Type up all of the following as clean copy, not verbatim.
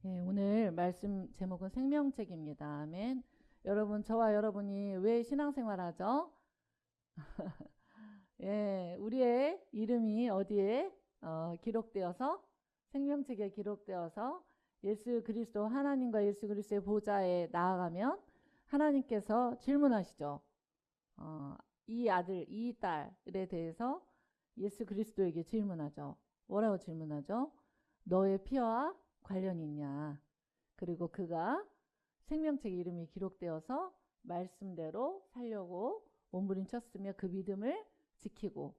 네, 오늘 말씀 제목은 생명책입니다. 아멘. 여러분, 저와 여러분이 왜 신앙생활 하죠? 예, 우리의 이름이 어디에 기록되어서 생명책에 기록되어서 예수 그리스도 하나님과 예수 그리스도의 보좌에 나아가면 하나님께서 질문하시죠. 어, 이 아들, 이 딸에 대해서 예수 그리스도에게 질문하죠. 뭐라고 질문하죠? 너의 피와 관련이 있냐? 그리고 그가 생명책 이름이 기록되어서 말씀대로 살려고 몸부림쳤으며 그 믿음을 지키고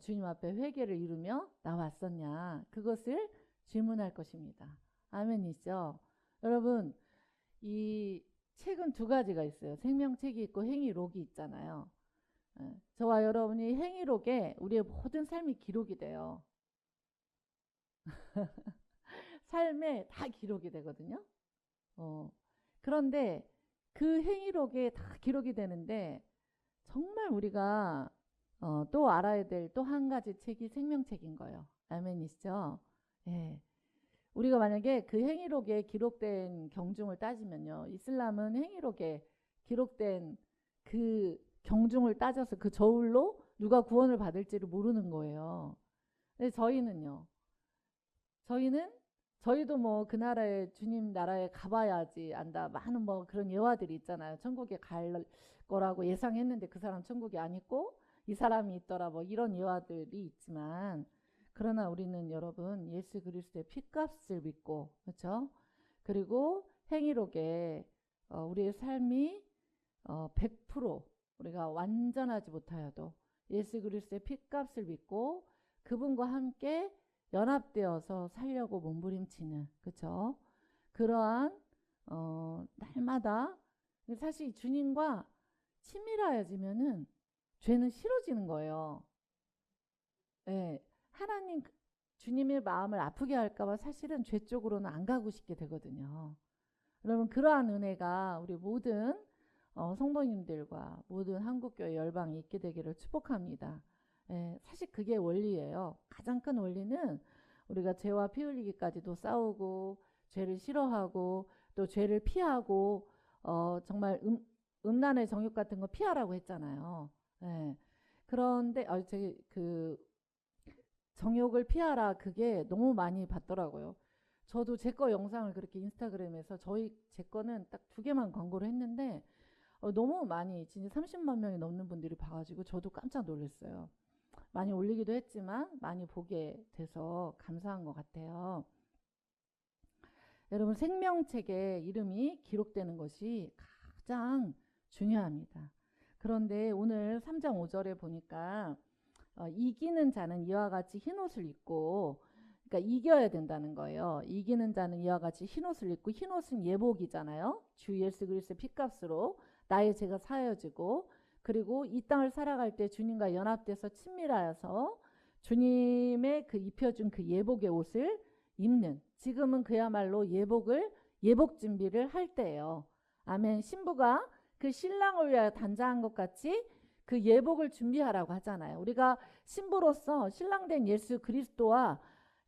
주님 앞에 회개를 이루며 나왔었냐? 그것을 질문할 것입니다. 아멘이죠? 여러분, 이 책은 두 가지가 있어요. 생명책이 있고 행위록이 있잖아요. 저와 여러분이 행위록에 우리의 모든 삶이 기록이 돼요. 삶에 다 기록이 되거든요. 그런데 그 행위록에 다 기록이 되는데 정말 우리가 또 알아야 될 또 한 가지 책이 생명책인 거예요. 아멘이시죠? 예. 우리가 만약에 그 행위록에 기록된 경중을 따지면요. 이슬람은 행위록에 기록된 그 경중을 따져서 그 저울로 누가 구원을 받을지를 모르는 거예요. 근데 저희는 저희도 뭐 그 나라에 주님 나라에 가봐야지 안다. 많은 뭐 그런 예화들이 있잖아요. 천국에 갈 거라고 예상했는데 그 사람 천국이 아니고 이 사람이 있더라. 뭐 이런 예화들이 있지만 그러나 우리는 여러분 예수 그리스도의 핏값을 믿고 그렇죠? 그리고 행위록에 우리의 삶이 100% 우리가 완전하지 못하여도 예수 그리스도의 핏값을 믿고 그분과 함께 연합되어서 살려고 몸부림치는 그렇죠? 그러한 날마다 사실 주님과 친밀해지면은 죄는 싫어지는 거예요. 예, 하나님 주님의 마음을 아프게 할까봐 사실은 죄 쪽으로는 안 가고 싶게 되거든요. 여러분 그러한 은혜가 우리 모든 성도님들과 모든 한국교회 열방이 있게 되기를 축복합니다. 예, 사실 그게 원리예요. 가장 큰 원리는 우리가 죄와 피 흘리기까지도 싸우고 죄를 싫어하고 또 죄를 피하고 정말 음란의 정욕 같은 거 피하라고 했잖아요. 예. 그런데 저기 그 정욕을 피하라 그게 너무 많이 받더라고요. 저도 제 거 영상을 그렇게 인스타그램에서 제 거는 딱 2개만 광고를 했는데 너무 많이 진짜 30만 명이 넘는 분들이 봐가지고 저도 깜짝 놀랐어요. 많이 올리기도 했지만 많이 보게 돼서 감사한 것 같아요. 여러분 생명책에 이름이 기록되는 것이 가장 중요합니다. 그런데 오늘 3장 5절에 보니까 이기는 자는 이와 같이 흰옷을 입고 그러니까 이겨야 된다는 거예요. 이기는 자는 이와 같이 흰옷을 입고 흰옷은 예복이잖아요. 주 예수 그리스도의 핏값으로 나의 죄가 사여지고 그리고 이 땅을 살아갈 때 주님과 연합돼서 친밀하여서 주님의 그 입혀준 그 예복의 옷을 입는 지금은 그야말로 예복 준비를 할 때예요. 아멘. 신부가 그 신랑을 위하여 단장한 것 같이 그 예복을 준비하라고 하잖아요. 우리가 신부로서 신랑된 예수 그리스도와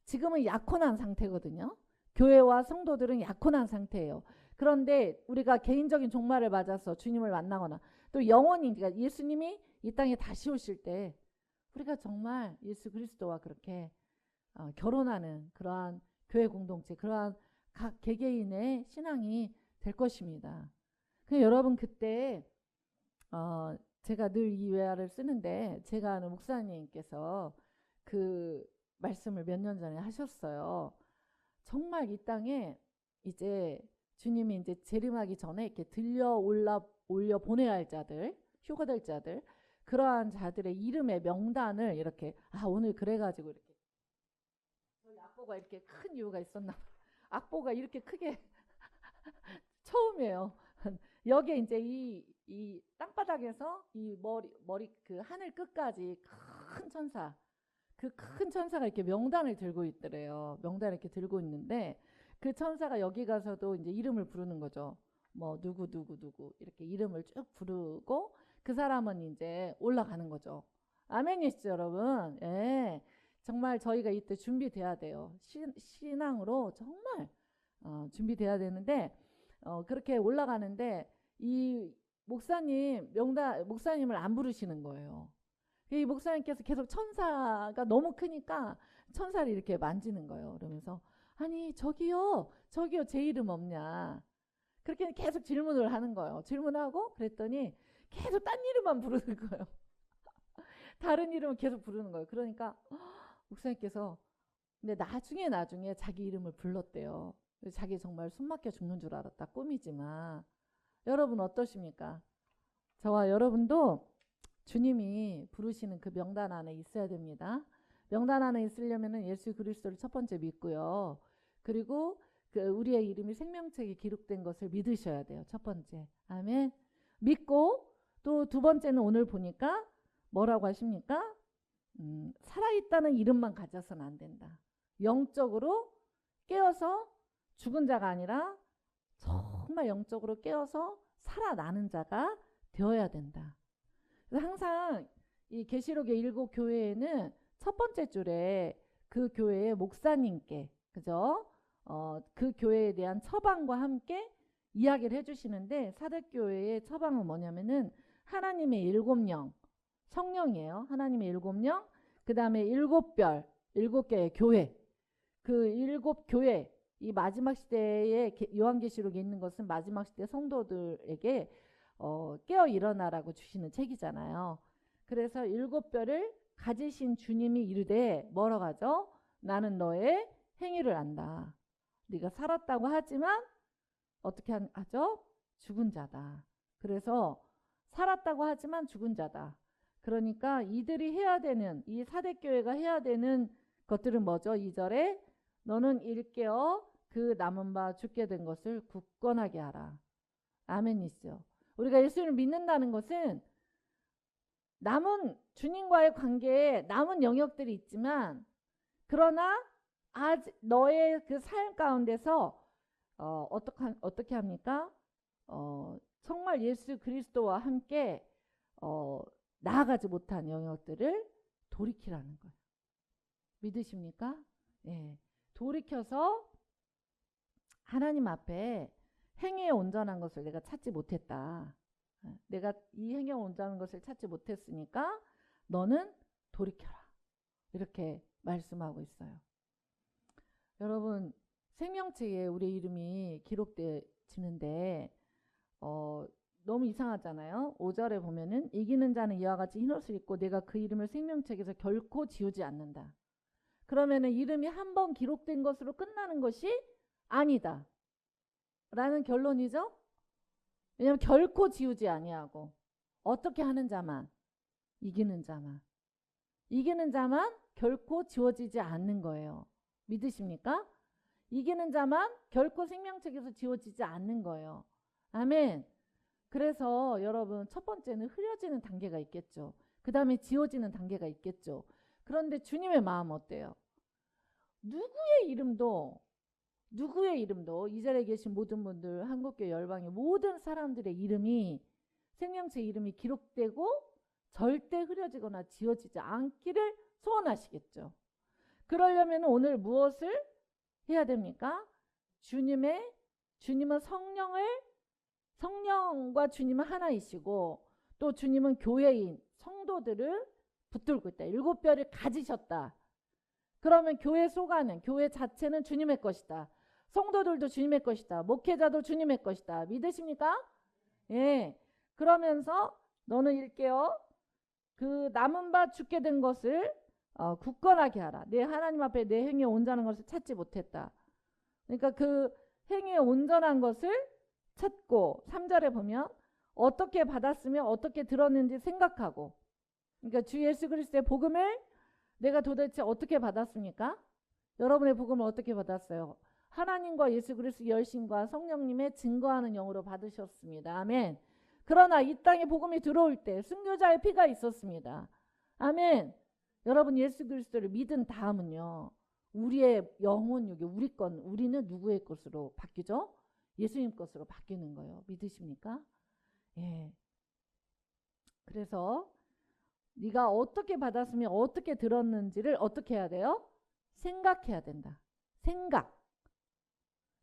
지금은 약혼한 상태거든요. 교회와 성도들은 약혼한 상태예요. 그런데 우리가 개인적인 종말을 맞아서 주님을 만나거나 또 영원히 그러니까 예수님이 이 땅에 다시 오실 때 우리가 정말 예수 그리스도와 그렇게 결혼하는 그러한 교회 공동체 그러한 각 개개인의 신앙이 될 것입니다. 여러분 그때 제가 늘 이 외화를 쓰는데 제가 아는 목사님께서 그 말씀을 몇 년 전에 하셨어요. 정말 이 땅에 이제 주님이 이제 재림하기 전에 이렇게 올려 보내야 할 자들, 휴거될 자들, 그러한 자들의 이름의 명단을 이렇게 오늘 그래가지고 이렇게 저희 악보가 이렇게 큰 이유가 있었나 봐요. 악보가 이렇게 크게 처음이에요. 여기에 이제 이 땅바닥에서 이 머리 그 하늘 끝까지 큰 천사 그 큰 천사가 이렇게 명단을 들고 있더래요. 명단을 이렇게 들고 있는데 그 천사가 여기 가서도 이제 이름을 부르는 거죠. 뭐 누구 이렇게 이름을 쭉 부르고 그 사람은 이제 올라가는 거죠. 아멘이시죠, 여러분? 예. 정말 저희가 이때 준비돼야 돼요. 신앙으로 정말 준비돼야 되는데 그렇게 올라가는데 이 목사님을 안 부르시는 거예요. 이 목사님께서 계속 천사가 너무 크니까 천사를 이렇게 만지는 거예요. 그러면서 아니 저기요 제 이름 없냐. 그렇게 계속 질문을 하는 거예요. 질문하고 그랬더니 계속 딴 이름만 부르는 거예요. 다른 이름을 계속 부르는 거예요. 그러니까 목사님께서 근데 나중에 자기 이름을 불렀대요. 자기 정말 숨막혀 죽는 줄 알았다. 꿈이지만 여러분 어떠십니까? 저와 여러분도 주님이 부르시는 그 명단 안에 있어야 됩니다. 명단 안에 있으려면 예수 그리스도를 첫 번째 믿고요. 그리고 그 우리의 이름이 생명책에 기록된 것을 믿으셔야 돼요. 첫 번째. 아멘. 믿고 또 두 번째는 오늘 보니까 뭐라고 하십니까? 살아있다는 이름만 가져서는 안 된다. 영적으로 깨어서 죽은 자가 아니라 정말 영적으로 깨어서 살아나는 자가 되어야 된다. 그래서 항상 이 계시록의 7 교회에는 첫 번째 줄에 그 교회의 목사님께 그죠? 그 교회에 대한 처방과 함께 이야기를 해주시는데 사대교회의 처방은 뭐냐면은 하나님의 7영 성령이에요. 하나님의 7영 그 다음에 7별 7개의 교회 그 7교회 이 마지막 시대에 요한계시록에 있는 것은 마지막 시대 성도들에게 깨어 일어나라고 주시는 책이잖아요. 그래서 7별을 가지신 주님이 이르되 뭐라고 하죠? 나는 너의 행위를 안다. 네가 살았다고 하지만 어떻게 하죠? 죽은 자다. 그래서 살았다고 하지만 죽은 자다. 그러니까 이들이 해야 되는 이 사대교회가 해야 되는 것들은 뭐죠? 2절에 너는 일깨어 그 남은 바 죽게 된 것을 굳건하게 하라. 아멘이죠. 우리가 예수를 믿는다는 것은 남은 주님과의 관계에 남은 영역들이 있지만 그러나 아직 너의 그 삶 가운데서 어떻게 합니까? 정말 예수 그리스도와 함께 나아가지 못한 영역들을 돌이키라는 거예요. 믿으십니까? 예. 돌이켜서 하나님 앞에 행위에 온전한 것을 내가 찾지 못했다. 내가 이 행위에 온전한 것을 찾지 못했으니까 너는 돌이켜라. 이렇게 말씀하고 있어요. 여러분 생명책에 우리 이름이 기록되지는데 너무 이상하잖아요. 5절에 보면은 이기는 자는 이와 같이 흰 옷을 입고 내가 그 이름을 생명책에서 결코 지우지 않는다. 그러면은 이름이 한 번 기록된 것으로 끝나는 것이 아니다. 라는 결론이죠. 왜냐하면 결코 지우지 아니하고 어떻게 하는 자만 이기는 자만 결코 지워지지 않는 거예요. 믿으십니까? 이기는 자만 결코 생명책에서 지워지지 않는 거예요. 아멘. 그래서 여러분 첫 번째는 흐려지는 단계가 있겠죠. 그 다음에 지워지는 단계가 있겠죠. 그런데 주님의 마음 어때요? 누구의 이름도 이 자리에 계신 모든 분들 한국교회 열방의 모든 사람들의 이름이 생명체 이름이 기록되고 절대 흐려지거나 지워지지 않기를 소원하시겠죠. 그러려면 오늘 무엇을 해야 됩니까? 주님은 성령과 주님은 하나이시고 또 주님은 교회인 성도들을 붙들고 있다. 7별을 가지셨다. 그러면 교회 소관은 교회 자체는 주님의 것이다. 성도들도 주님의 것이다. 목회자도 주님의 것이다. 믿으십니까? 예. 그러면서 너는 일깨어 그 남은 바 죽게 된 것을 굳건하게 하라. 내 하나님 앞에 내 행위에 온전한 것을 찾지 못했다. 그러니까 그 행위에 온전한 것을 찾고 3절에 보면 어떻게 받았으며 어떻게 들었는지 생각하고 그러니까 주 예수 그리스도의 복음을 내가 도대체 어떻게 받았습니까? 여러분의 복음을 어떻게 받았어요? 하나님과 예수 그리스도 열심과 성령님의 증거하는 영으로 받으셨습니다. 아멘. 그러나 이 땅에 복음이 들어올 때 순교자의 피가 있었습니다. 아멘. 여러분 예수 그리스도를 믿은 다음은요. 우리의 영혼육이 우리는 누구의 것으로 바뀌죠? 예수님 것으로 바뀌는 거예요. 믿으십니까? 예. 그래서 네가 어떻게 받았으면 어떻게 들었는지를 어떻게 해야 돼요? 생각해야 된다. 생각.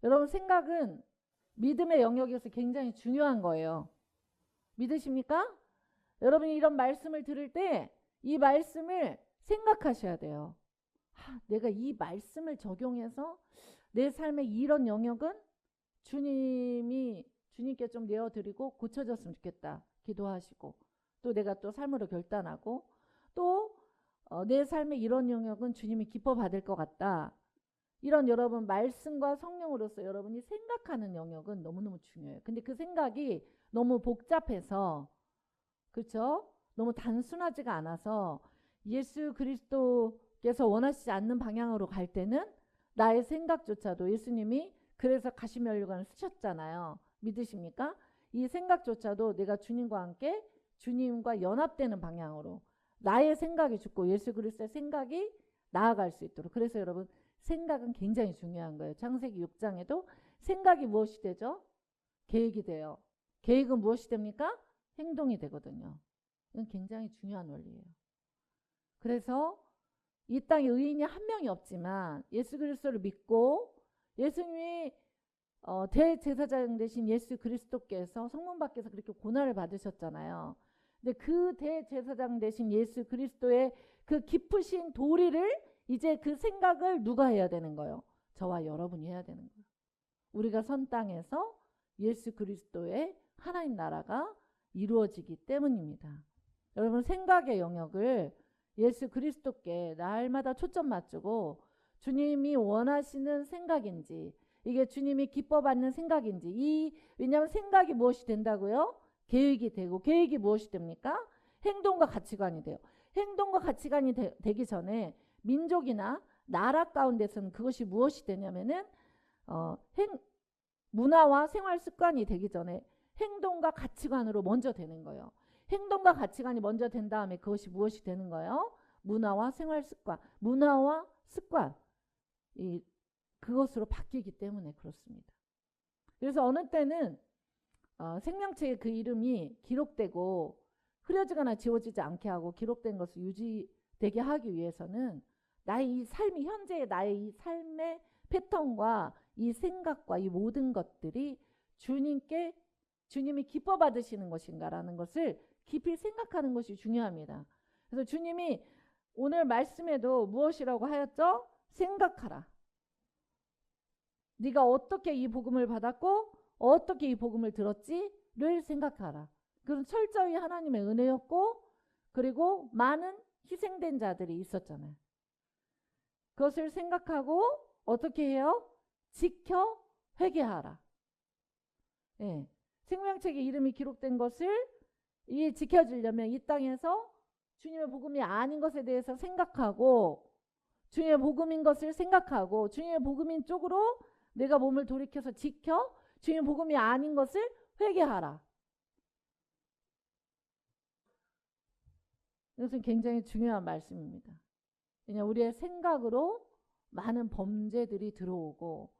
여러분 생각은 믿음의 영역에서 굉장히 중요한 거예요. 믿으십니까? 여러분이 이런 말씀을 들을 때 이 말씀을 생각하셔야 돼요. 내가 이 말씀을 적용해서 내 삶의 이런 영역은 주님께 좀 내어드리고 고쳐졌으면 좋겠다. 기도하시고 또 내가 또 삶으로 결단하고 또 내 삶의 이런 영역은 주님이 기뻐 받을 것 같다. 이런 여러분 말씀과 성령으로서 여러분이 생각하는 영역은 너무너무 중요해요. 근데 그 생각이 너무 복잡해서 그렇죠? 너무 단순하지가 않아서 예수 그리스도께서 원하시지 않는 방향으로 갈 때는 나의 생각조차도 예수님이 그래서 가시면류관을 쓰셨잖아요. 믿으십니까? 이 생각조차도 내가 주님과 함께 주님과 연합되는 방향으로 나의 생각이 죽고 예수 그리스도의 생각이 나아갈 수 있도록. 그래서 여러분 생각은 굉장히 중요한 거예요. 창세기 6장에도 생각이 무엇이 되죠? 계획이 돼요. 계획은 무엇이 됩니까? 행동이 되거든요. 이건 굉장히 중요한 원리예요. 그래서 이 땅에 의인이 한 명이 없지만 예수 그리스도를 믿고 예수님이 대제사장 되신 예수 그리스도께서 성문 밖에서 그렇게 고난을 받으셨잖아요. 근데 그 대제사장 되신 예수 그리스도의 그 깊으신 도리를 이제 그 생각을 누가 해야 되는 거예요? 저와 여러분이 해야 되는 거예요. 우리가 선 땅에서 예수 그리스도의 하나님 나라가 이루어지기 때문입니다. 여러분 생각의 영역을 예수 그리스도께 날마다 초점 맞추고 주님이 원하시는 생각인지 이게 주님이 기뻐받는 생각인지 왜냐하면 생각이 무엇이 된다고요? 계획이 되고 계획이 무엇이 됩니까? 행동과 가치관이 돼요. 행동과 가치관이 되기 전에 민족이나 나라 가운데서는 그것이 무엇이 되냐면은 문화와 생활 습관이 되기 전에 행동과 가치관으로 먼저 되는 거예요. 행동과 가치관이 먼저 된 다음에 그것이 무엇이 되는 거예요? 문화와 생활 습관, 문화와 습관 그것으로 바뀌기 때문에 그렇습니다. 그래서 어느 때는 생명책에 그 이름이 기록되고 흐려지거나 지워지지 않게 하고 기록된 것을 유지되게 하기 위해서는 나의 이 삶이 현재의 나의 이 삶의 패턴과 이 생각과 이 모든 것들이 주님이 기뻐 받으시는 것인가라는 것을 깊이 생각하는 것이 중요합니다. 그래서 주님이 오늘 말씀에도 무엇이라고 하였죠? 생각하라. 네가 어떻게 이 복음을 받았고 어떻게 이 복음을 들었지를 생각하라. 그건 철저히 하나님의 은혜였고 그리고 많은 희생된 자들이 있었잖아요. 그것을 생각하고 어떻게 해요? 지켜 회개하라. 예. 생명책에 이름이 기록된 것을 지켜지려면 이 땅에서 주님의 복음이 아닌 것에 대해서 생각하고 주님의 복음인 것을 생각하고 주님의 복음인 쪽으로 내가 몸을 돌이켜서 지켜 주님의 복음이 아닌 것을 회개하라. 이것은 굉장히 중요한 말씀입니다. 왜냐하면 우리의 생각으로 많은 범죄들이 들어오고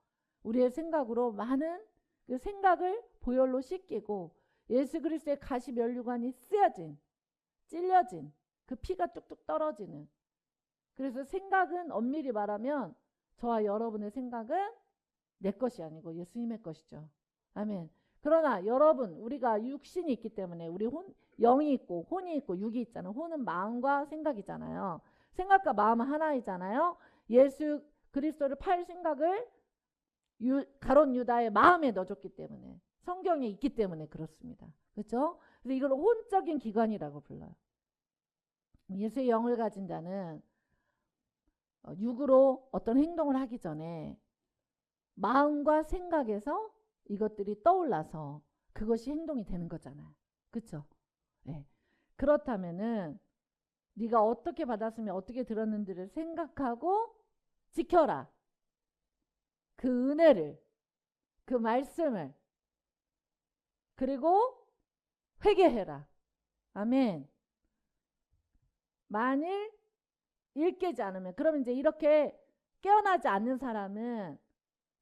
우리의 생각으로 많은 그 생각을 보혈로 씻기고 예수 그리스도의 가시면류관이 쓰여진 찔려진 그 피가 뚝뚝 떨어지는 그래서 생각은 엄밀히 말하면 저와 여러분의 생각은 내 것이 아니고 예수님의 것이죠. 아멘. 그러나 여러분 우리가 육신이 있기 때문에 우리 영이 있고 혼이 있고 육이 있잖아요. 혼은 마음과 생각이잖아요. 생각과 마음은 하나이잖아요. 예수 그리스도를 팔 생각을 가롯 유다의 마음에 넣어줬기 때문에 성경에 있기 때문에 그렇습니다. 그렇죠? 그래서 이걸 혼적인 기관이라고 불러요. 예수의 영을 가진 자는 육으로 어떤 행동을 하기 전에 마음과 생각에서 이것들이 떠올라서 그것이 행동이 되는 거잖아요. 그렇죠? 네. 그렇다면은 네가 어떻게 받았으면 어떻게 들었는지를 생각하고 지켜라. 그 은혜를, 그 말씀을 그리고 회개해라. 아멘. 만일 일깨지 않으면 그러면 이제 이렇게 깨어나지 않는 사람은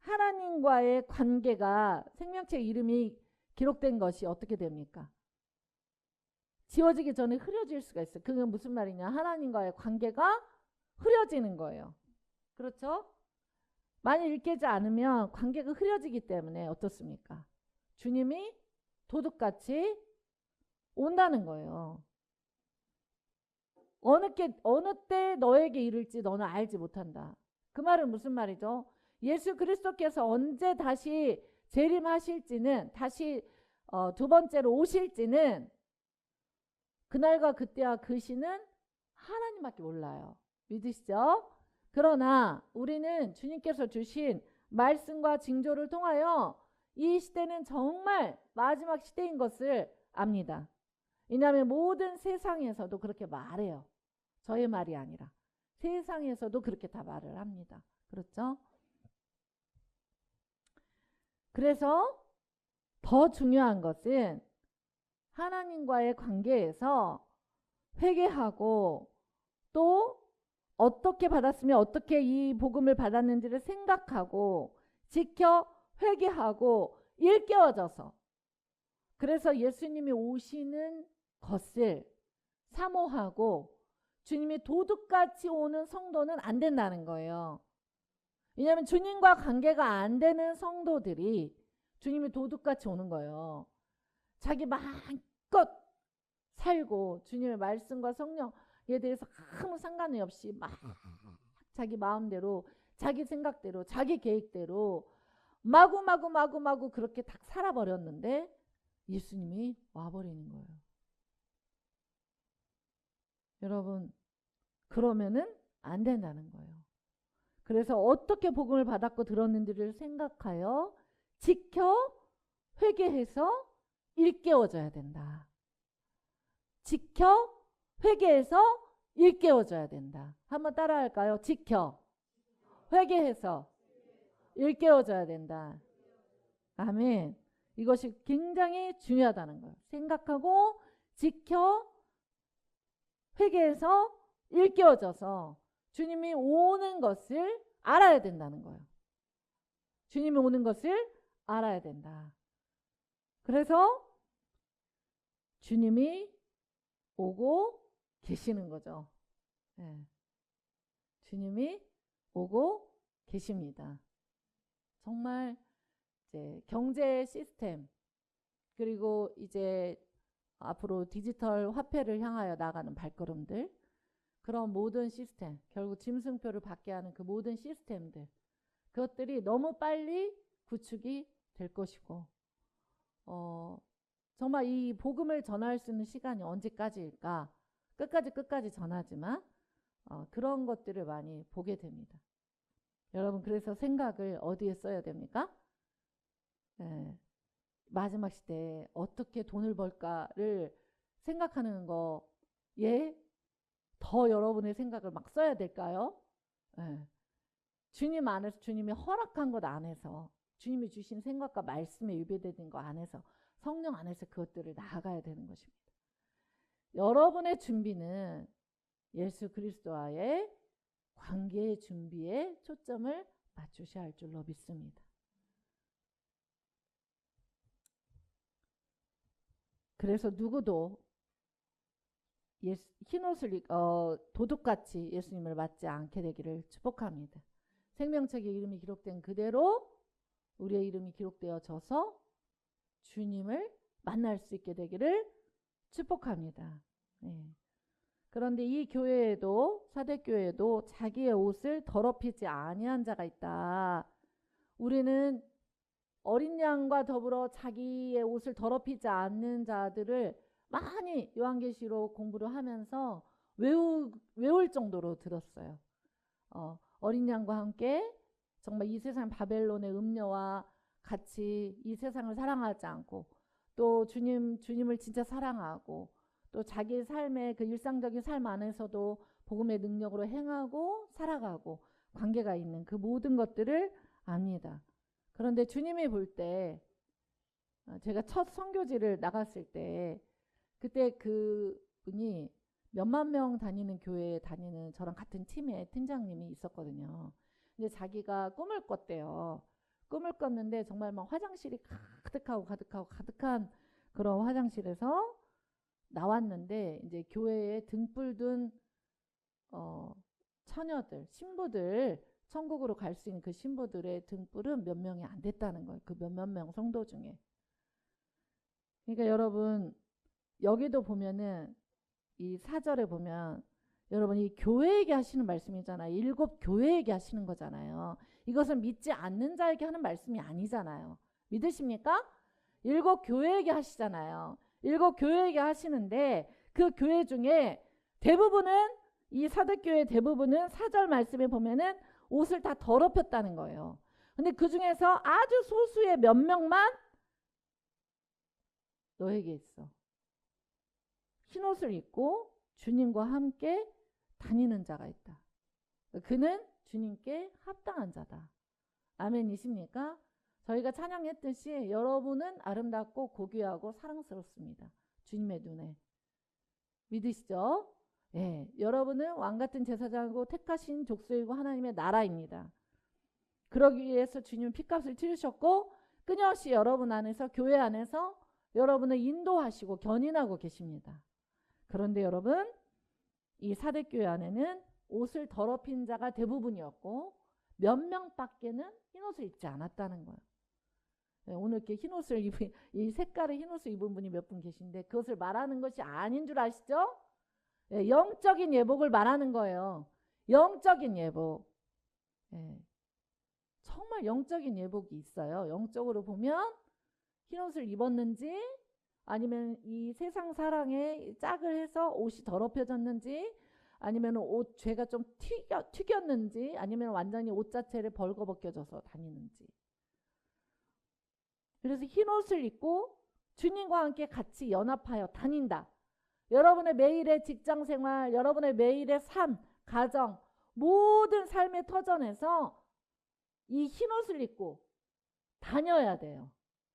하나님과의 관계가 생명책 이름이 기록된 것이 어떻게 됩니까? 지워지기 전에 흐려질 수가 있어요. 그게 무슨 말이냐? 하나님과의 관계가 흐려지는 거예요. 그렇죠? 많이 읽히지 않으면 관계가 흐려지기 때문에 어떻습니까? 주님이 도둑같이 온다는 거예요. 어느 때 너에게 이를지 너는 알지 못한다. 그 말은 무슨 말이죠? 예수 그리스도께서 언제 다시 재림하실지는, 다시 두 번째로 오실지는 그날과 그때와 그 시는 하나님밖에 몰라요. 믿으시죠? 그러나 우리는 주님께서 주신 말씀과 징조를 통하여 이 시대는 정말 마지막 시대인 것을 압니다. 왜냐하면 모든 세상에서도 그렇게 말해요. 저의 말이 아니라 세상에서도 그렇게 다 말을 합니다. 그렇죠? 그래서 더 중요한 것은 하나님과의 관계에서 회개하고, 또 어떻게 받았으면 어떻게 이 복음을 받았는지를 생각하고 지켜 회개하고 일깨워져서, 그래서 예수님이 오시는 것을 사모하고 주님이 도둑같이 오는 성도는 안 된다는 거예요. 왜냐하면 주님과 관계가 안 되는 성도들이 주님이 도둑같이 오는 거예요. 자기 마음껏 살고 주님의 말씀과 성령에 대해서 아무 상관이 없이 막 자기 마음대로, 자기 생각대로, 자기 계획대로 마구 그렇게 다 살아버렸는데 예수님이 와버리는 거예요. 여러분, 그러면은 안 된다는 거예요. 그래서 어떻게 복음을 받았고 들었는지를 생각하여 지켜 회개해서 일깨워져야 된다. 지켜 회개해서 일깨워져야 된다. 한번 따라할까요? 지켜 회개해서 일깨워져야 된다. 아멘. 이것이 굉장히 중요하다는 거예요. 생각하고 지켜 회개해서 일깨워져서 주님이 오는 것을 알아야 된다는 거예요. 주님이 오는 것을 알아야 된다. 그래서 주님이 오고 계시는 거죠. 네. 주님이 오고 계십니다. 정말 이제 경제 시스템, 그리고 이제 앞으로 디지털 화폐를 향하여 나가는 발걸음들, 그런 모든 시스템, 결국 짐승표를 받게 하는 그 모든 시스템들, 그것들이 너무 빨리 구축이 될 것이고, 정말 이 복음을 전할 수 있는 시간이 언제까지일까? 끝까지 전하지만 그런 것들을 많이 보게 됩니다. 여러분, 그래서 생각을 어디에 써야 됩니까? 네. 마지막 시대에 어떻게 돈을 벌까를 생각하는 거에 더 여러분의 생각을 막 써야 될까요? 네. 주님 안에서, 주님이 허락한 것 안에서, 주님이 주신 생각과 말씀에 위배되는 것 안에서, 성령 안에서 그것들을 나아가야 되는 것입니다. 여러분의 준비는 예수 그리스도와의 관계의 준비에 초점을 맞추셔야 할 줄로 믿습니다. 그래서 누구도 흰옷을 도둑같이 예수님을 맞지 않게 되기를 축복합니다. 생명책에 이름이 기록된 그대로 우리의 이름이 기록되어져서 주님을 만날 수 있게 되기를 축복합니다. 네. 그런데 이 교회에도, 사대교회에도 자기의 옷을 더럽히지 아니한 자가 있다. 우리는 어린 양과 더불어 자기의 옷을 더럽히지 않는 자들을 많이 요한계시록 공부를 하면서 외울 정도로 들었어요. 어린 양과 함께 정말 이 세상 바벨론의 음녀와 같이 이 세상을 사랑하지 않고, 또 주님을 진짜 사랑하고, 또 자기 삶의 그 일상적인 삶 안에서도 복음의 능력으로 행하고 살아가고 관계가 있는 그 모든 것들을 압니다. 그런데 주님이 볼 때, 제가 첫 선교지를 나갔을 때, 그때 그 분이 몇만 명 다니는 교회에 다니는 저랑 같은 팀의 팀장님이 있었거든요. 근데 자기가 꿈을 꿨대요. 꿈을 꿨는데 정말 막 화장실이 가득한 그런 화장실에서 나왔는데, 이제 교회에 등불 든 처녀들, 신부들 천국으로 갈 수 있는 그 신부들의 등불은 몇 명이 안 됐다는 거예요. 그 몇몇 명 성도 중에. 그러니까 여러분 여기도 보면은 이 4절에 보면 여러분 이 교회에게 하시는 말씀이잖아요. 7 교회에게 하시는 거잖아요. 이것은 믿지 않는 자에게 하는 말씀이 아니잖아요. 믿으십니까? 7 교회에게 하시잖아요. 7 교회에게 하시는데 그 교회 중에 대부분은 이 사도교회 대부분은 4절 말씀에 보면은 옷을 다 더럽혔다는 거예요. 근데 그 중에서 아주 소수의 몇 명만 너에게 있어. 흰 옷을 입고 주님과 함께 다니는 자가 있다. 그는 주님께 합당한 자다. 아멘이십니까? 저희가 찬양했듯이 여러분은 아름답고 고귀하고 사랑스럽습니다. 주님의 눈에. 믿으시죠? 예, 여러분은 왕같은 제사장이고 택하신 족속이고 하나님의 나라입니다. 그러기 위해서 주님은 피값을 치르셨고 끊임없이 여러분 안에서 교회 안에서 여러분을 인도하시고 견인하고 계십니다. 그런데 여러분 이 사대교회 안에는 옷을 더럽힌 자가 대부분이었고 몇 명밖에는 흰옷을 입지 않았다는 거예요. 예, 오늘 이렇게 흰옷을 입은 이 색깔의 흰옷을 입은 분이 몇 분 계신데 그것을 말하는 것이 아닌 줄 아시죠? 예, 영적인 예복을 말하는 거예요. 영적인 예복. 예, 정말 영적인 예복이 있어요. 영적으로 보면 흰옷을 입었는지 아니면 이 세상 사랑에 짝을 해서 옷이 더럽혀졌는지 아니면 옷 죄가 좀 튀겼는지 아니면 완전히 옷 자체를 벌거벗겨져서 다니는지. 그래서 흰옷을 입고 주님과 함께 같이 연합하여 다닌다. 여러분의 매일의 직장생활, 여러분의 매일의 삶, 가정, 모든 삶의 터전에서 이 흰옷을 입고 다녀야 돼요.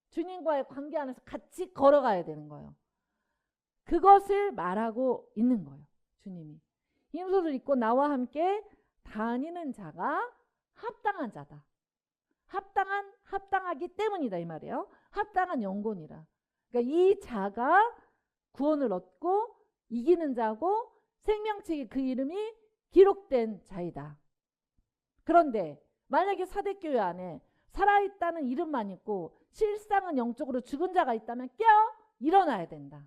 주님과의 관계 안에서 같이 걸어가야 되는 거예요. 그것을 말하고 있는 거예요. 주님이. 흰옷을 입고 나와 함께 다니는 자가 합당한 자다. 합당하기 때문이다 이 말이에요. 합당한 영혼이라. 그러니까 이 자가 구원을 얻고 이기는 자고 생명책에 그 이름이 기록된 자이다. 그런데 만약에 사대교회 안에 살아있다는 이름만 있고 실상은 영적으로 죽은 자가 있다면 일어나야 된다.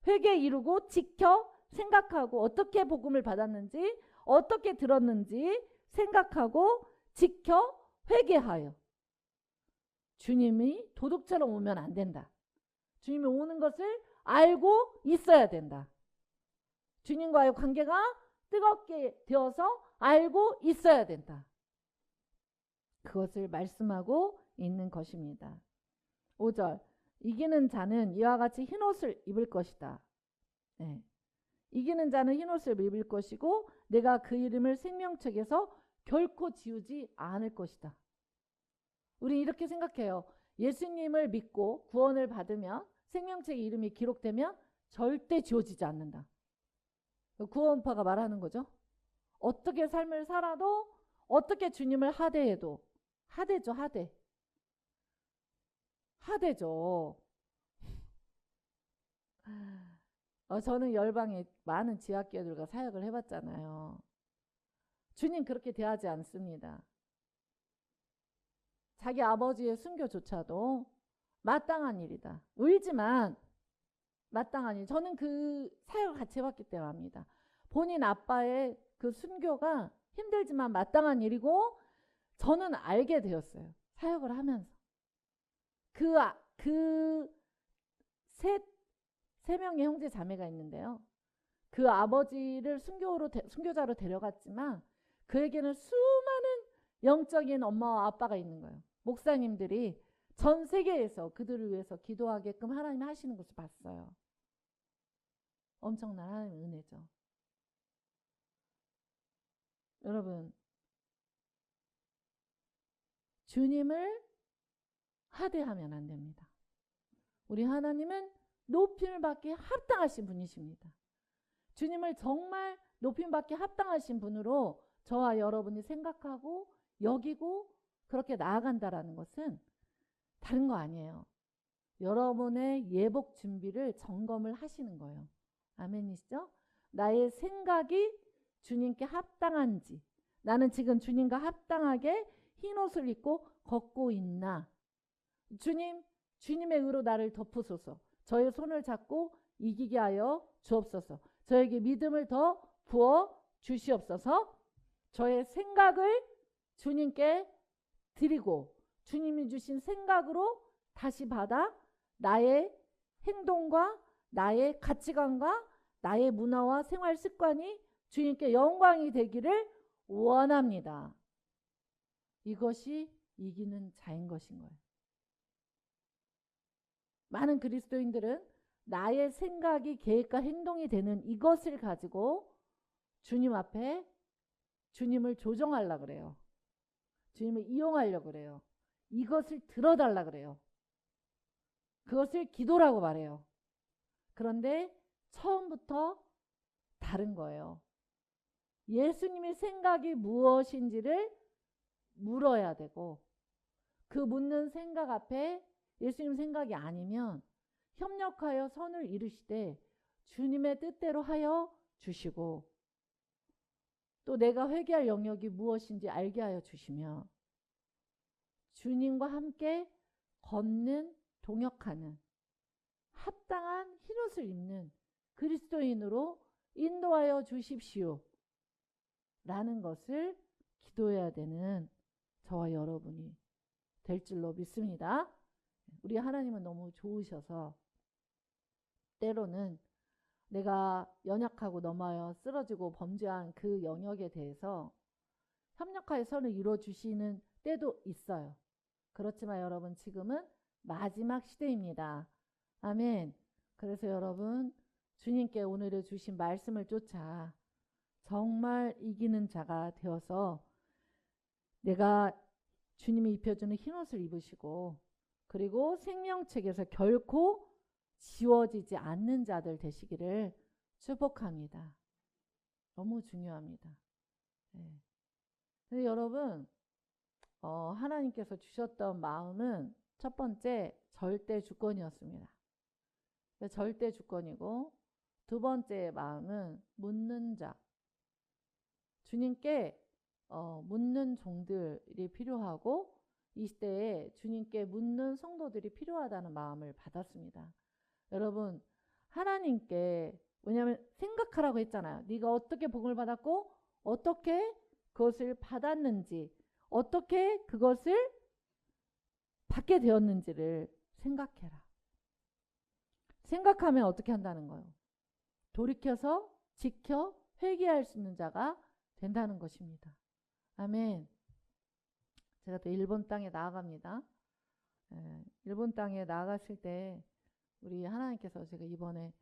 회개 이루고 지켜 생각하고 어떻게 복음을 받았는지 어떻게 들었는지 생각하고 지켜 회개하여. 주님이 도둑처럼 오면 안 된다. 주님이 오는 것을 알고 있어야 된다. 주님과의 관계가 뜨겁게 되어서 알고 있어야 된다. 그것을 말씀하고 있는 것입니다. 5절 이기는 자는 이와 같이 흰옷을 입을 것이다. 네. 이기는 자는 흰옷을 입을 것이고 내가 그 이름을 생명책에서 결코 지우지 않을 것이다. 우리 이렇게 생각해요. 예수님을 믿고 구원을 받으면 생명책 이름이 기록되면 절대 지워지지 않는다. 구원파가 말하는 거죠. 어떻게 삶을 살아도 어떻게 주님을 하대해도 하대죠. 하대죠. 저는 열방에 많은 지하교회들과 사역을 해봤잖아요. 주님 그렇게 대하지 않습니다. 자기 아버지의 순교조차도 마땅한 일이다. 울지만 마땅한 일. 저는 그 사역을 같이 해봤기 때문에 압니다. 본인 아빠의 그 순교가 힘들지만 마땅한 일이고 저는 알게 되었어요. 사역을 하면서. 세 명의 형제 자매가 있는데요. 그 아버지를 순교자로 데려갔지만 그에게는 수많은 영적인 엄마와 아빠가 있는 거예요. 목사님들이 전 세계에서 그들을 위해서 기도하게끔 하나님이 하시는 것을 봤어요. 엄청난 하나님의 은혜죠. 여러분, 주님을 하대하면 안 됩니다. 우리 하나님은 높임을 받기에 합당하신 분이십니다. 주님을 정말 높임 받기에 합당하신 분으로 저와 여러분이 생각하고 여기고 그렇게 나아간다라는 것은 다른 거 아니에요. 여러분의 예복 준비를 점검을 하시는 거예요. 아멘이시죠? 나의 생각이 주님께 합당한지, 나는 지금 주님과 합당하게 흰 옷을 입고 걷고 있나? 주님, 주님의 의로 나를 덮으소서. 저의 손을 잡고 이기게 하여 주옵소서. 저에게 믿음을 더 부어 주시옵소서. 저의 생각을 주님께 드리고 주님이 주신 생각으로 다시 받아 나의 행동과 나의 가치관과 나의 문화와 생활 습관이 주님께 영광이 되기를 원합니다. 이것이 이기는 자인 것인 거예요. 많은 그리스도인들은 나의 생각이 계획과 행동이 되는 이것을 가지고 주님 앞에 주님을 조정하려고 그래요. 주님을 이용하려고 그래요. 이것을 들어달라고 그래요. 그것을 기도라고 말해요. 그런데 처음부터 다른 거예요. 예수님의 생각이 무엇인지를 물어야 되고 그 묻는 생각 앞에 예수님 생각이 아니면 협력하여 선을 이루시되 주님의 뜻대로 하여 주시고 또 내가 회개할 영역이 무엇인지 알게 하여 주시며 주님과 함께 걷는 동역하는 합당한 흰옷을 입는 그리스도인으로 인도하여 주십시오 라는 것을 기도해야 되는 저와 여러분이 될 줄로 믿습니다. 우리 하나님은 너무 좋으셔서 때로는 내가 연약하고 넘어져 쓰러지고 범죄한 그 영역에 대해서 협력하여 선을 이루어주시는 때도 있어요. 그렇지만 여러분 지금은 마지막 시대입니다. 아멘. 그래서 여러분 주님께 오늘의 주신 말씀을 쫓아 정말 이기는 자가 되어서 내가 주님이 입혀주는 흰옷을 입으시고 그리고 생명책에서 결코 지워지지 않는 자들 되시기를 축복합니다. 너무 중요합니다. 네. 근데 여러분 하나님께서 주셨던 마음은 첫 번째 절대 주권이었습니다. 절대 주권이고 두 번째 마음은 묻는 자. 주님께 묻는 종들이 필요하고 이 시대에 주님께 묻는 성도들이 필요하다는 마음을 받았습니다. 여러분 하나님께 왜냐하면 생각하라고 했잖아요. 네가 어떻게 복을 받았고 어떻게 그것을 받았는지 어떻게 그것을 받게 되었는지를 생각해라. 생각하면 어떻게 한다는 거예요? 돌이켜서 지켜 회개할 수 있는 자가 된다는 것입니다. 아멘. 제가 또 일본 땅에 나아갑니다. 일본 땅에 나아갔을 때 우리 하나님께서 제가 이번에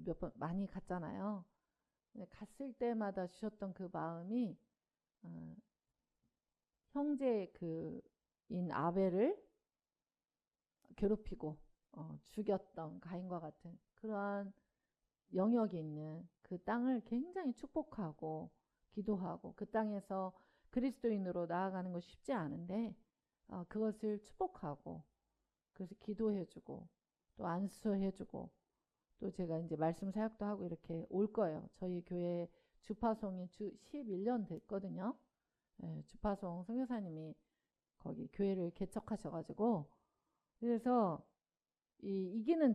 몇 번 많이 갔잖아요. 갔을 때마다 주셨던 그 마음이 형제 그인 아벨을 괴롭히고 죽였던 가인과 같은 그러한 영역이 있는 그 땅을 굉장히 축복하고 기도하고 그 땅에서 그리스도인으로 나아가는 것이 쉽지 않은데 그것을 축복하고 그래서 기도해주고 또 안수해주고 또 제가 이제 말씀 사역도 하고 이렇게 올 거예요. 저희 교회 주파송이 11년 됐거든요. 주파송 선교사님이 거기 교회를 개척하셔가지고 그래서 이기는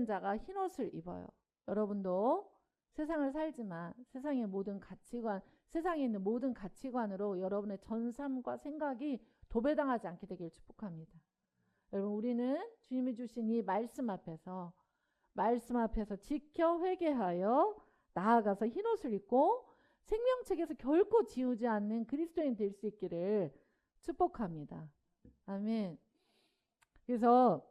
자가 흰옷을 입어요. 여러분도 세상을 살지만 세상의 모든 가치관, 세상에 있는 모든 가치관으로 여러분의 전삼과 생각이 도배당하지 않게 되길 축복합니다. 여러분 우리는 주님이 주신 이 말씀 앞에서 지켜 회개하여 나아가서 흰옷을 입고 생명책에서 결코 지우지 않는 그리스도인 될 수 있기를 축복합니다. 아멘. 그래서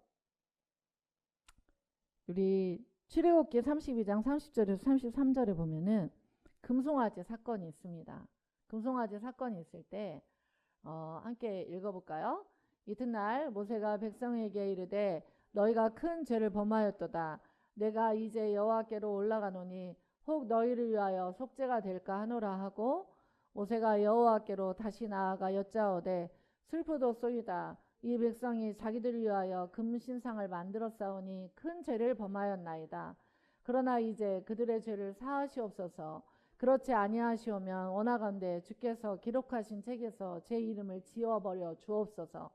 우리 출애굽기 32장 30절에서 33절에 보면은 금송아지 사건이 있습니다. 금송아지 사건이 있을 때 함께 읽어볼까요? 이튿날 모세가 백성에게 이르되 너희가 큰 죄를 범하였도다. 내가 이제 여호와께로 올라가노니 혹 너희를 위하여 속죄가 될까 하노라 하고 모세가 여호와께로 다시 나아가 여짜오되 슬프도소이다. 이 백성이 자기들을 위하여 금신상을 만들어 싸우니 큰 죄를 범하였나이다. 그러나 이제 그들의 죄를 사하시옵소서. 그렇지 아니하시오면 원하건대 주께서 기록하신 책에서 제 이름을 지워버려 주옵소서.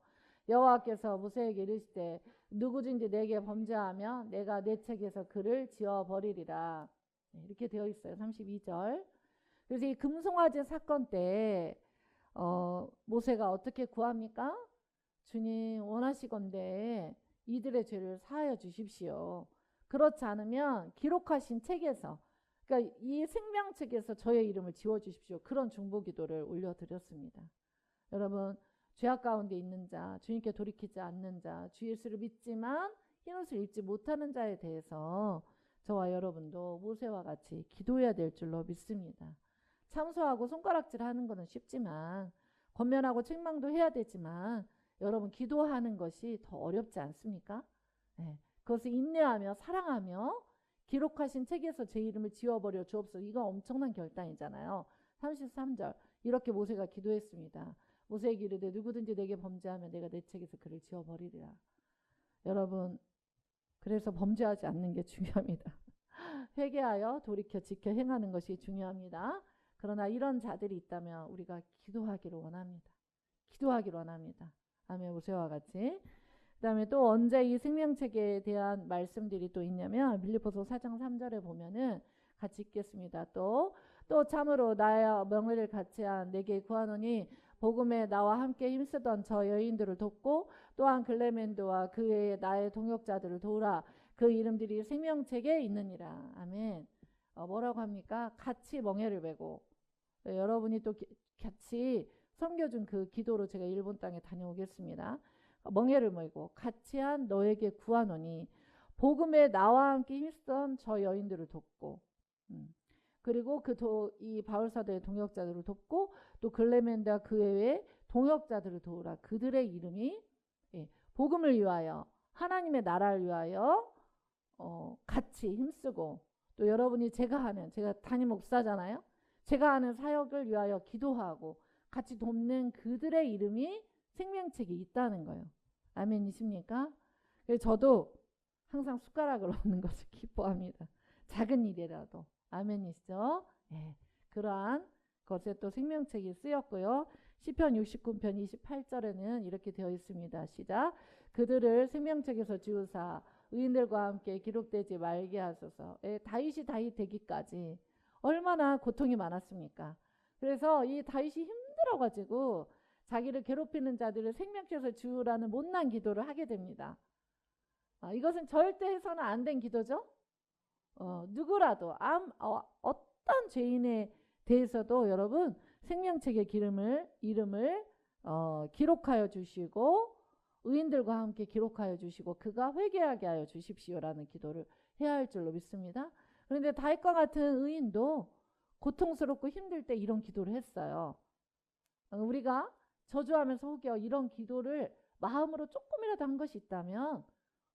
여호와께서 모세에게 이르시되 누구든지 내게 범죄하며 내가 내 책에서 그를 지워버리리라. 이렇게 되어 있어요. 32절. 그래서 이 금송아지 사건 때 모세가 어떻게 구합니까? 주님 원하시건대 이들의 죄를 사하여 주십시오. 그렇지 않으면 기록하신 책에서, 그러니까 이 생명책에서 저의 이름을 지워주십시오. 그런 중보기도를 올려드렸습니다. 여러분, 죄악 가운데 있는 자, 주님께 돌이키지 않는 자, 주 예수를 믿지만 흰옷을 입지 못하는 자에 대해서 저와 여러분도 모세와 같이 기도해야 될 줄로 믿습니다. 참소하고 손가락질하는 것은 쉽지만, 권면하고 책망도 해야 되지만, 여러분 기도하는 것이 더 어렵지 않습니까? 네. 그것을 인내하며 사랑하며 기록하신 책에서 제 이름을 지워버려 주옵소서. 이거 엄청난 결단이잖아요. 33절 이렇게 모세가 기도했습니다. 모세에게 이르되 누구든지 내게 범죄하면 내가 내 책에서 그를 지워버리리라. 여러분, 그래서 범죄하지 않는 게 중요합니다. 회개하여 돌이켜 지켜 행하는 것이 중요합니다. 그러나 이런 자들이 있다면 우리가 기도하기를 원합니다. 기도하기를 원합니다. 아멘. 모세와 같이. 그 다음에 또 언제 이 생명책에 대한 말씀들이 또 있냐면 빌립보서 4장 3절에 보면은 같이 읽겠습니다. 또 참으로 나의 명예를 같이한 내게 구하노니 복음에 나와 함께 힘쓰던 저 여인들을 돕고 또한 글레멘도와 그 외에 나의 동역자들을 도우라. 그 이름들이 생명책에 있느니라. 아멘. 뭐라고 합니까? 같이 멍에를 메고 여러분이 또 같이 섬겨준 그 기도로 제가 일본 땅에 다녀오겠습니다. 멍에를 메고 같이 한 너에게 구하노니 복음에 나와 함께 힘쓰던 저 여인들을 돕고 그리고 이 바울사도의 동역자들을 돕고 또 글레멘다 그 외에 동역자들을 도우라. 그들의 이름이 복음을 위하여 하나님의 나라를 위하여 같이 힘쓰고 또 여러분이 제가 담임 목사잖아요. 제가 하는 사역을 위하여 기도하고 같이 돕는 그들의 이름이 생명책에 있다는 거예요. 아멘이십니까? 그래서 저도 항상 숟가락을 얻는 것을 기뻐합니다. 작은 일이라도. 아멘이시죠? 네. 그러한 것에 또 생명책이 쓰였고요. 시편 69편 28절에는 이렇게 되어 있습니다. 시작. 그들을 생명책에서 지우사 의인들과 함께 기록되지 말게 하소서. 다윗이 다윗 되기까지 얼마나 고통이 많았습니까? 그래서 이 다윗이 힘들어가지고 자기를 괴롭히는 자들을 생명책에서 지우라는 못난 기도를 하게 됩니다. 이것은 절대 해서는 안 된 기도죠. 누구라도 어떤 죄인에 대해서도 여러분 생명책의 이름을 기록하여 주시고 의인들과 함께 기록하여 주시고 그가 회개하게 하여 주십시오라는 기도를 해야 할 줄로 믿습니다. 그런데 다윗과 같은 의인도 고통스럽고 힘들 때 이런 기도를 했어요. 우리가 저주하면서 혹여 이런 기도를 마음으로 조금이라도 한 것이 있다면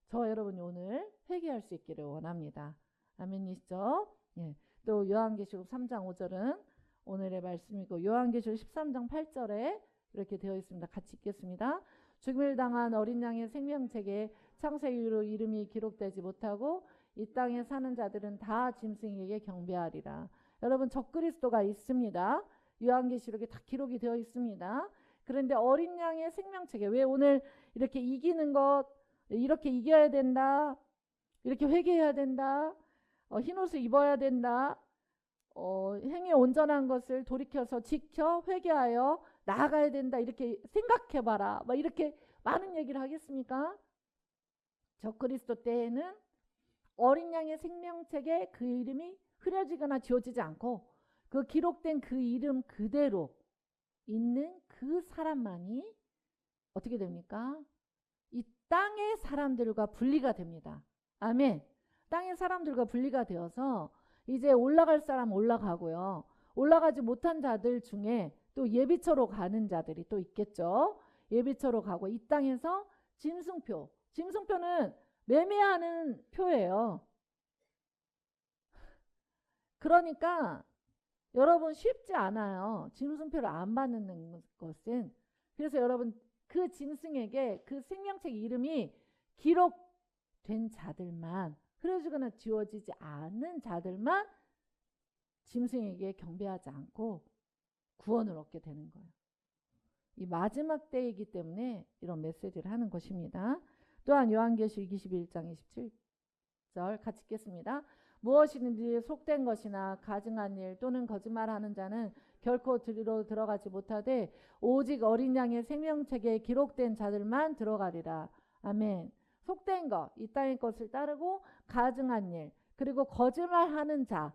저와 여러분이 오늘 회개할 수 있기를 원합니다. 아멘이시죠? 예. 또 요한계시록 3장 5절은 오늘의 말씀이고 요한계시록 13장 8절에 이렇게 되어 있습니다. 같이 읽겠습니다. 죽임을 당한 어린 양의 생명책에 창세 이후로 이름이 기록되지 못하고 이 땅에 사는 자들은 다 짐승에게 경배하리라. 여러분 적그리스도가 있습니다. 요한계시록에 다 기록이 되어 있습니다. 그런데 어린 양의 생명책에 왜 오늘 이렇게 이기는 것, 이렇게 이겨야 된다, 이렇게 회개해야 된다, 흰옷을 입어야 된다, 행위 온전한 것을 돌이켜서 지켜 회개하여 나아가야 된다, 이렇게 생각해봐라, 막 이렇게 많은 얘기를 하겠습니까? 적그리스도 때에는 어린 양의 생명책에 그 이름이 흐려지거나 지워지지 않고 그 기록된 그 이름 그대로 있는 그 사람만이 어떻게 됩니까? 이 땅의 사람들과 분리가 됩니다. 아멘. 땅의 사람들과 분리가 되어서 이제 올라갈 사람 올라가고요. 올라가지 못한 자들 중에 또 예비처로 가는 자들이 또 있겠죠. 예비처로 가고 이 땅에서 짐승표는 매매하는 표예요. 그러니까 여러분 쉽지 않아요. 짐승표를 안 받는 것은. 그래서 여러분 그 짐승에게 그 생명책 이름이 기록된 자들만, 흐려지거나 지워지지 않는 자들만 짐승에게 경배하지 않고 구원을 얻게 되는 거예요. 이 마지막 때이기 때문에 이런 메시지를 하는 것입니다. 또한 요한계시록 21장 27절 같이 읽겠습니다. 무엇이든지 속된 것이나 가증한 일 또는 거짓말하는 자는 결코 들이로 들어가지 못하되 오직 어린 양의 생명책에 기록된 자들만 들어가리라. 아멘. 속된 것, 이 땅의 것을 따르고 가증한 일, 그리고 거짓말하는 자,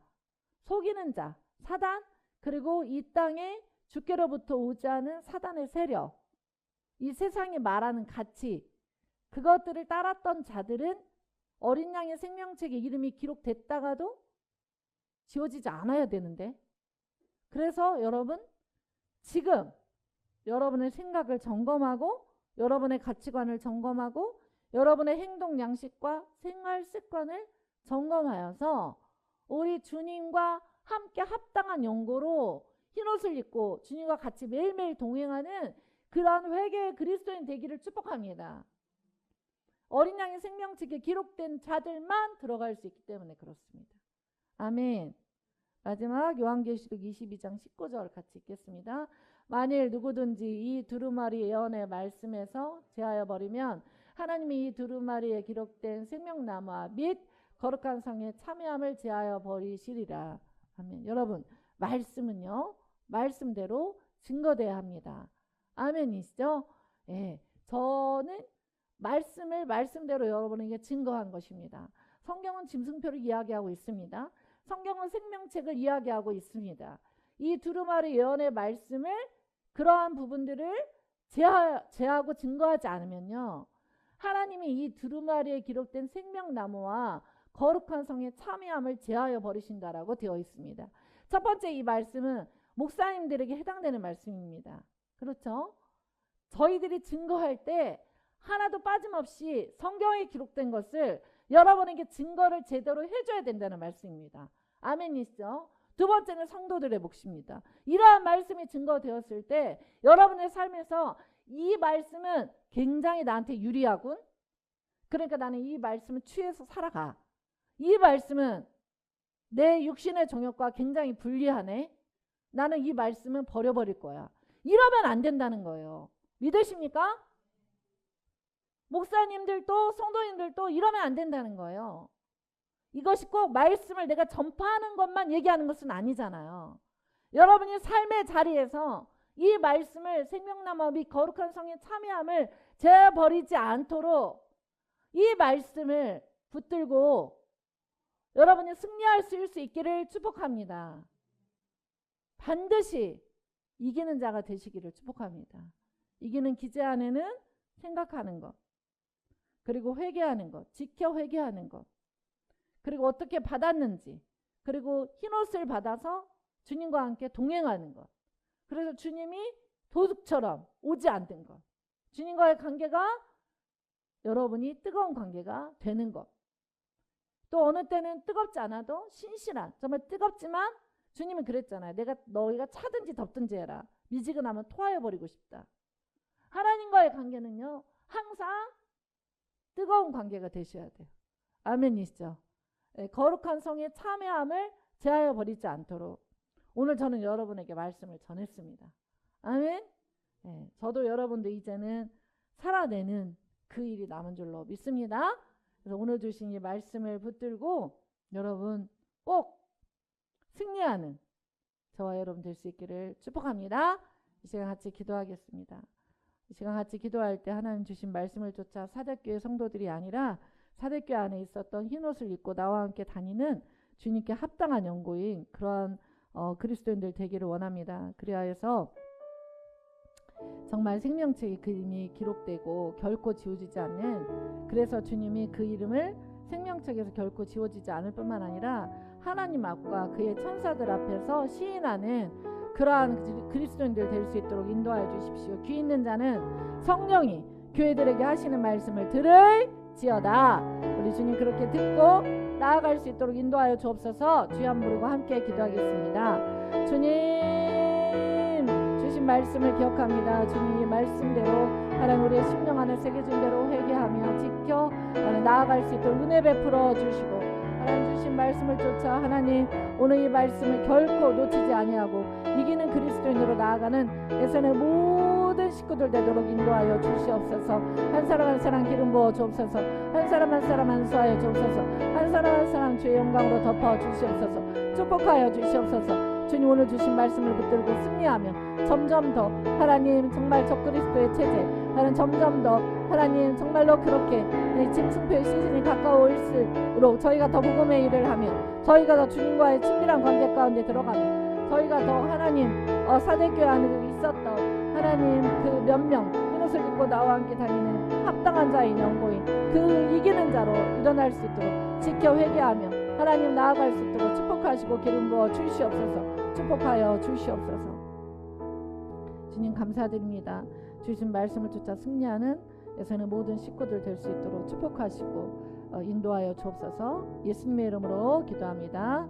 속이는 자, 사단, 그리고 이 땅에 주께로부터 오지 않은 사단의 세력, 이 세상이 말하는 가치, 그것들을 따랐던 자들은 어린 양의 생명책에 이름이 기록됐다가도 지워지지 않아야 되는데, 그래서 여러분 지금 여러분의 생각을 점검하고 여러분의 가치관을 점검하고 여러분의 행동 양식과 생활 습관을 점검하여서 우리 주님과 함께 합당한 연고로 흰옷을 입고 주님과 같이 매일매일 동행하는 그러한 회개의 그리스도인 되기를 축복합니다. 어린 양의 생명책에 기록된 자들만 들어갈 수 있기 때문에 그렇습니다. 아멘. 마지막 요한계시록 22장 19절 같이 읽겠습니다. 만일 누구든지 이 두루마리 예언의 말씀에서 제하여 버리면 하나님이 이 두루마리에 기록된 생명나무와 및 거룩한 성에 참여함을 제하여 버리시리라. 아멘. 여러분, 말씀은요, 말씀대로 증거돼야 합니다. 아멘이시죠? 예, 저는 말씀을 말씀대로 여러분에게 증거한 것입니다. 성경은 짐승표를 이야기하고 있습니다. 성경은 생명책을 이야기하고 있습니다. 이 두루마리 예언의 말씀을 그러한 부분들을 제하고 증거하지 않으면요, 하나님이 이 두루마리에 기록된 생명나무와 거룩한 성에 참여함을 제하여 버리신다라고 되어 있습니다. 첫 번째, 이 말씀은 목사님들에게 해당되는 말씀입니다. 그렇죠? 저희들이 증거할 때 하나도 빠짐없이 성경에 기록된 것을 여러분에게 증거를 제대로 해줘야 된다는 말씀입니다. 아멘이시죠? 두 번째는 성도들의 몫입니다. 이러한 말씀이 증거되었을 때 여러분의 삶에서 이 말씀은 굉장히 나한테 유리하군. 그러니까 나는 이 말씀을 취해서 살아가. 이 말씀은 내 육신의 정욕과 굉장히 불리하네. 나는 이 말씀은 버려버릴 거야. 이러면 안 된다는 거예요. 믿으십니까? 목사님들도 성도님들도 이러면 안 된다는 거예요. 이것이 꼭 말씀을 내가 전파하는 것만 얘기하는 것은 아니잖아요. 여러분이 삶의 자리에서 이 말씀을 생명나무 및 거룩한 성의 참여함을 제버리지 않도록 이 말씀을 붙들고 여러분이 승리할 수 있기를 축복합니다. 반드시 이기는 자가 되시기를 축복합니다. 이기는 기제 안에는 생각하는 것, 그리고 회개하는 것, 지켜 회개하는 것, 그리고 어떻게 받았는지, 그리고 흰옷을 받아서 주님과 함께 동행하는 것, 그래서 주님이 도둑처럼 오지 않는 것, 주님과의 관계가 여러분이 뜨거운 관계가 되는 것, 또 어느 때는 뜨겁지 않아도 신실한, 정말 뜨겁지만 주님은 그랬잖아요. 너희가 차든지 덥든지 해라. 미지근하면 토하여버리고 싶다. 하나님과의 관계는요, 항상 뜨거운 관계가 되셔야 돼요. 아멘이시죠? 네, 거룩한 성에 참여함을 제하여 버리지 않도록 오늘 저는 여러분에게 말씀을 전했습니다. 아멘. 네, 저도 여러분도 이제는 살아내는 그 일이 남은 줄로 믿습니다. 그래서 오늘 주신 이 말씀을 붙들고 여러분 꼭 승리하는 저와 여러분 될 수 있기를 축복합니다. 이 시간 같이 기도하겠습니다. 이 시간 같이 기도할 때 하나님 주신 말씀을 쫓아 사대교회 성도들이 아니라 사대교회 안에 있었던 흰옷을 입고 나와 함께 다니는 주님께 합당한 연고인 그러한 그리스도인들 되기를 원합니다. 그리하여서 정말 생명책에 그 이름이 기록되고 결코 지워지지 않는, 그래서 주님이 그 이름을 생명책에서 결코 지워지지 않을 뿐만 아니라 하나님 앞과 그의 천사들 앞에서 시인하는 그러한 그리스도인들 될 수 있도록 인도하여 주십시오. 귀 있는 자는 성령이 교회들에게 하시는 말씀을 들을지어다. 우리 주님 그렇게 듣고 나아갈 수 있도록 인도하여 주옵소서. 주여 한번 부르고 함께 기도하겠습니다. 주님 주신 말씀을 기억합니다. 주님의 말씀대로 하나님 우리의 심령 안에 새겨진 대로 회개하며 지켜 나아갈 수 있도록 은혜 베풀어 주시고 하나님 주신 말씀을 쫓아 하나님 오늘 이 말씀을 결코 놓치지 아니하고 이기는 그리스도인으로 나아가는 예선의 모든 식구들 되도록 인도하여 주시옵소서. 한 사람 한 사람 기름 부어 주옵소서. 한 사람 한 사람 안수하여 주옵소서. 한 사람 한 사람 주의 영광으로 덮어 주시옵소서. 축복하여 주시옵소서. 주님 오늘 주신 말씀을 붙들고 승리하며 점점 더 하나님 정말 적그리스도의 체제 하나님 점점 더 하나님 정말로 그렇게 짐승표의 시즌이 가까울수록 저희가 더 복음의 일을 하며 저희가 더 주님과의 친밀한 관계 가운데 들어가며 저희가 더 하나님 사대교회 안에 있었던 하나님 그 몇 명 흰옷을 입고 나와 함께 다니는 합당한 자인 영고인 그 이기는 자로 일어날 수 있도록 지켜 회개하며 하나님 나아갈 수 있도록 축복하시고 기름 부어 주시옵소서. 축복하여 주시옵소서. 주님 감사드립니다. 주신 말씀을 쫓아 승리하는 예선의 모든 식구들 될 수 있도록 축복하시고 인도하여 주옵소서. 예수님의 이름으로 기도합니다.